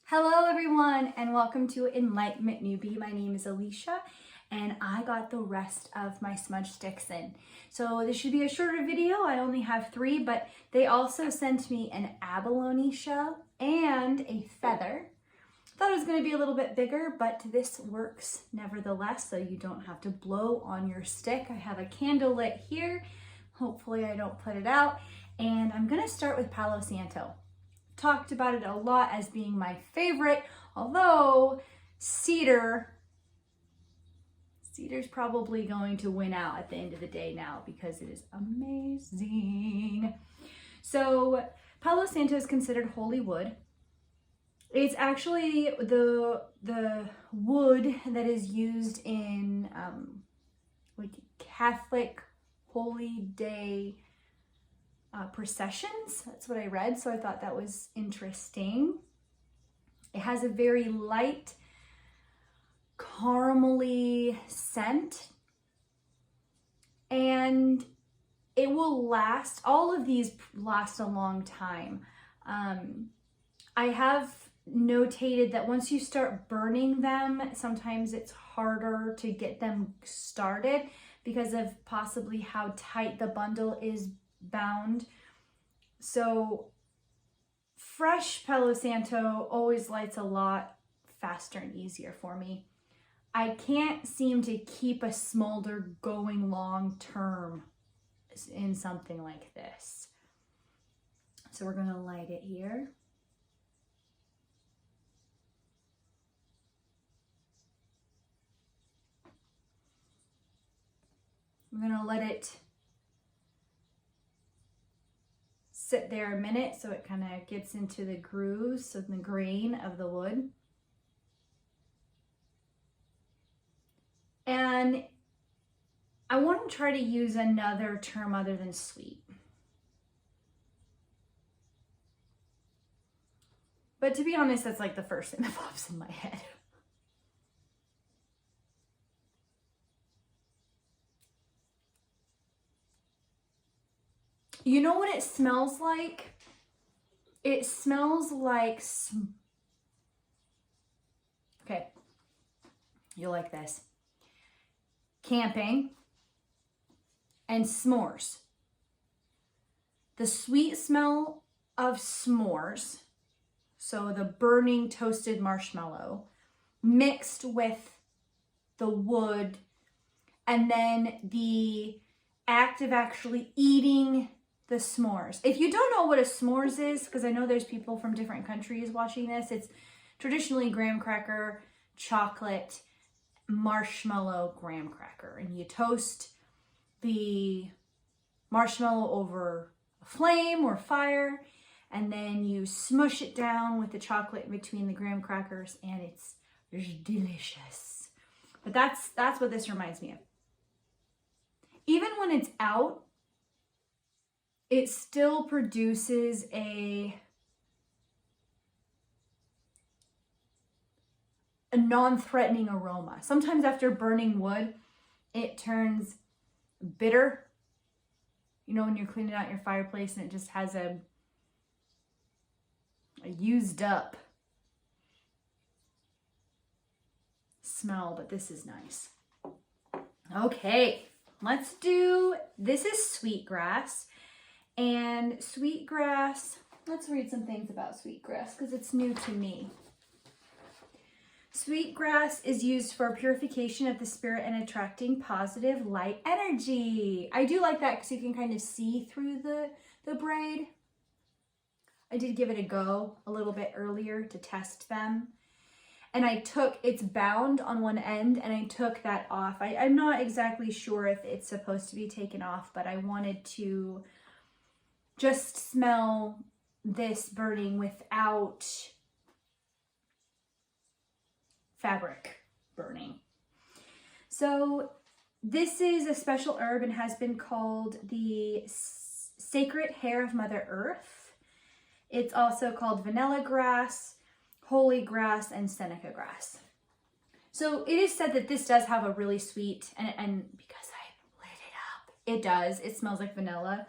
Hello everyone and welcome to Enlightenment Newbie. My name is Alicia and I got the rest of my smudge sticks in. So this should be a shorter video. I only have 3, but they also sent me an abalone shell and a feather. Thought it was going to be a little bit bigger, but this works nevertheless, so you don't have to blow on your stick. I have a candle lit here. Hopefully I don't put it out. And I'm going to start with Palo Santo. Talked about it a lot as being my favorite, although cedar's probably going to win out at the end of the day now because it is amazing. So Palo Santo is considered holy wood. It's actually the wood that is used in like Catholic Holy Day processions. That's what I read, so I thought that was interesting. It has a very light caramely scent, and it will last. All of these last a long time. I have notated that once you start burning them, sometimes it's harder to get them started because of possibly how tight the bundle is bound. So fresh Palo Santo always lights a lot faster and easier for me. I can't seem to keep a smolder going long term in something like this. So we're going to light it here. I'm going to let it sit there a minute so it kind of gets into the grooves of the grain of the wood. And I want to try to use another term other than sweet. But to be honest, that's like the first thing that pops in my head. You know what it smells like? It smells like, okay, you'll like this. Camping and s'mores. The sweet smell of s'mores, so the burning toasted marshmallow, mixed with the wood, and then the act of actually eating the s'mores. If you don't know what a s'mores is, because I know there's people from different countries watching this, it's traditionally graham cracker, chocolate, marshmallow graham cracker. And you toast the marshmallow over a flame or fire, and then you smush it down with the chocolate in between the graham crackers, and it's delicious. But that's what this reminds me of. Even when it's out, it still produces a non-threatening aroma. Sometimes after burning wood, it turns bitter. You know, when you're cleaning out your fireplace and it just has a used up smell, but this is nice. Okay, let's do, this is sweetgrass. And sweetgrass, let's read some things about sweetgrass because it's new to me. Sweetgrass is used for purification of the spirit and attracting positive light energy. I do like that because you can kind of see through the braid. I did give it a go a little bit earlier to test them. And it's bound on one end, and I took that off. I'm not exactly sure if it's supposed to be taken off, but I wanted to just smell this burning without fabric burning. So this is a special herb and has been called the sacred hair of Mother Earth. It's also called vanilla grass, holy grass, and Seneca grass. So it is said that this does have a really sweet, and because I lit it up, it does. It smells like vanilla.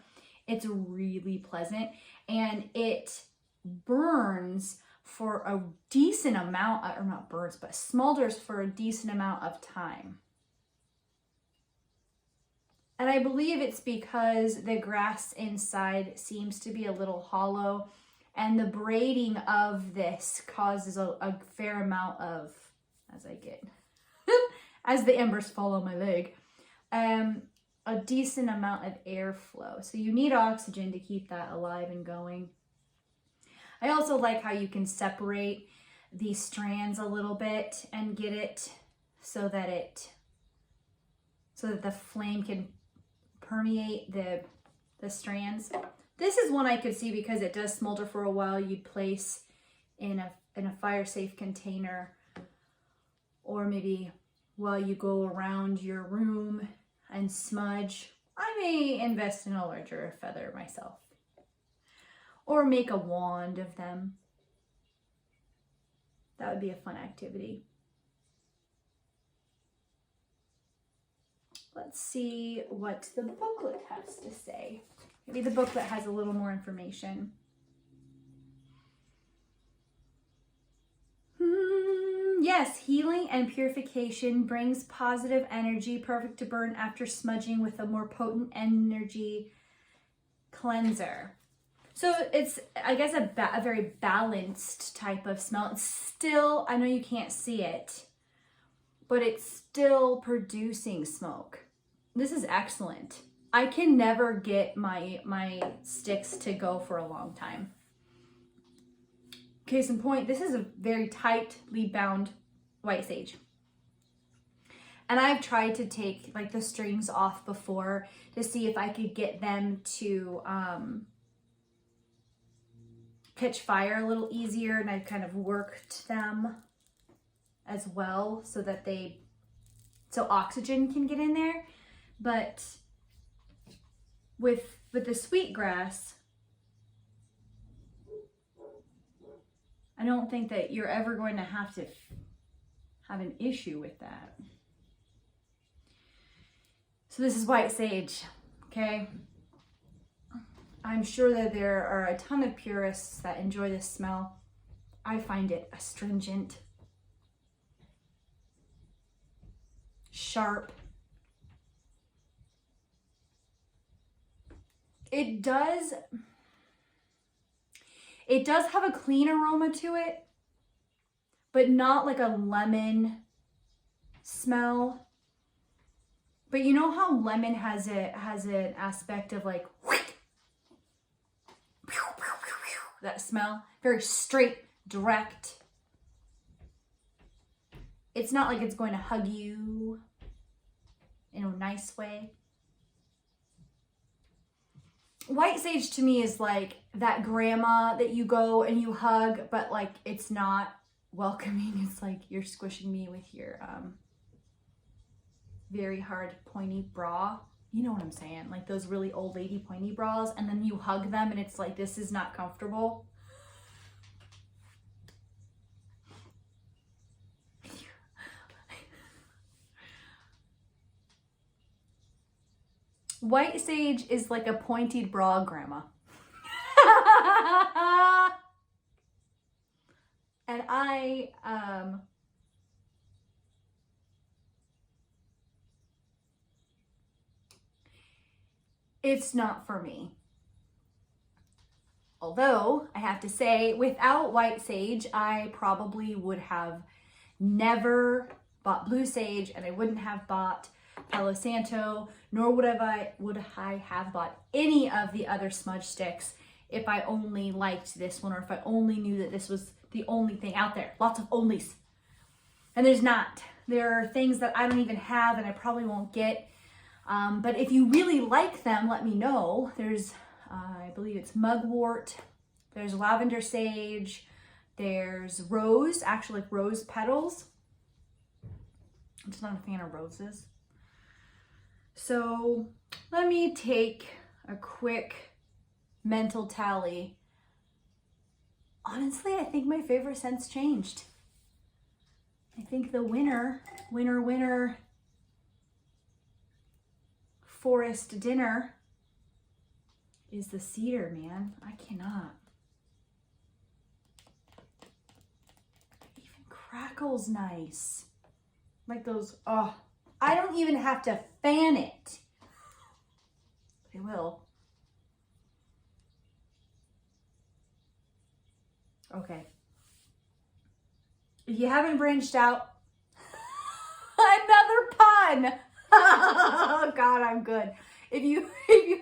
It's really pleasant, and it burns for a decent amount, or not burns, but smolders for a decent amount of time. And I believe it's because the grass inside seems to be a little hollow, and the braiding of this causes a fair amount of, as the embers fall on my leg, a decent amount of airflow. So you need oxygen to keep that alive and going. I also like how you can separate these strands a little bit and get it so that the flame can permeate the strands. This is one I could see, because it does smolder for a while, you'd place in a fire safe container, or maybe while you go around your room and smudge. I may invest in a larger feather myself, or make a wand of them. That would be a fun activity. Let's see what the booklet has to say. Maybe the booklet has a little more information. Yes, healing and purification brings positive energy, perfect to burn after smudging with a more potent energy cleanser. So it's, I guess, a very balanced type of smell. It's still, I know you can't see it, but it's still producing smoke. This is excellent. I can never get my sticks to go for a long time. Case in point, this is a very tightly bound white sage. And I've tried to take like the strings off before to see if I could get them to catch fire a little easier, and I've kind of worked them as well so that so oxygen can get in there. But with the sweetgrass, I don't think that you're ever going to have an issue with that. So this is white sage, okay? I'm sure that there are a ton of purists that enjoy this smell. I find it astringent, sharp. It does have a clean aroma to it, but not like a lemon smell. But you know how lemon has an aspect of like that smell, very straight, direct. It's not like it's going to hug you in a nice way. White sage to me is like that grandma that you go and you hug, but like it's not welcoming. It's like you're squishing me with your very hard pointy bra. You know what I'm saying? Like those really old lady pointy bras, and then you hug them and it's like, this is not comfortable. White sage is like a pointed bra grandma. And it's not for me. Although I have to say, without white sage, I probably would have never bought blue sage, and I wouldn't have bought Palo Santo, nor would I have bought any of the other smudge sticks if I only liked this one, or if I only knew that this was the only thing out there. Lots of onlys. And there's not. There are things that I don't even have and I probably won't get. But if you really like them, let me know. There's, I believe it's mugwort. There's lavender sage. There's rose, actually like rose petals. I'm just not a fan of roses. So let me take a quick mental tally. Honestly, I think my favorite scent's changed. I think the winner forest dinner is the cedar, man. I cannot. crackles nice. Like those, oh, I don't even have to fan it. I will. Okay. If you haven't branched out, another pun. Oh God, I'm good. If you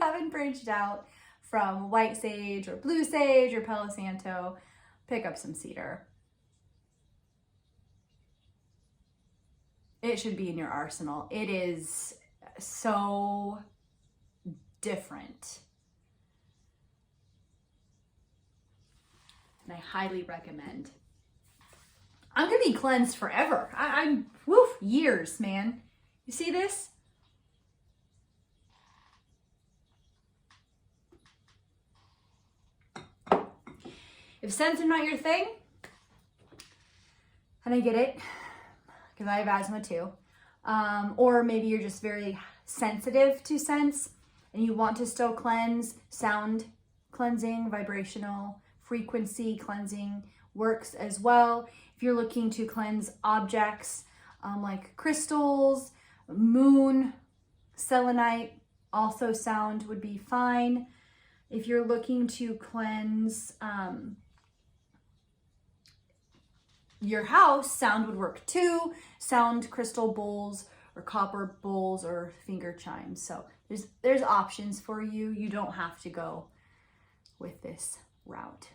haven't branched out from white sage or blue sage or palo santo, pick up some cedar. It should be in your arsenal. It is so different. And I highly recommend. I'm gonna be cleansed forever. I'm woof, years, man. You see this? If scents are not your thing, and I get it, because I have asthma too, or maybe you're just very sensitive to scents and you want to still cleanse, sound cleansing, vibrational, frequency cleansing works as well. If you're looking to cleanse objects like crystals, moon, selenite, also sound would be fine. If you're looking to cleanse your house, sound would work too. Sound crystal bowls or copper bowls or finger chimes. So there's options for you. You don't have to go with this route.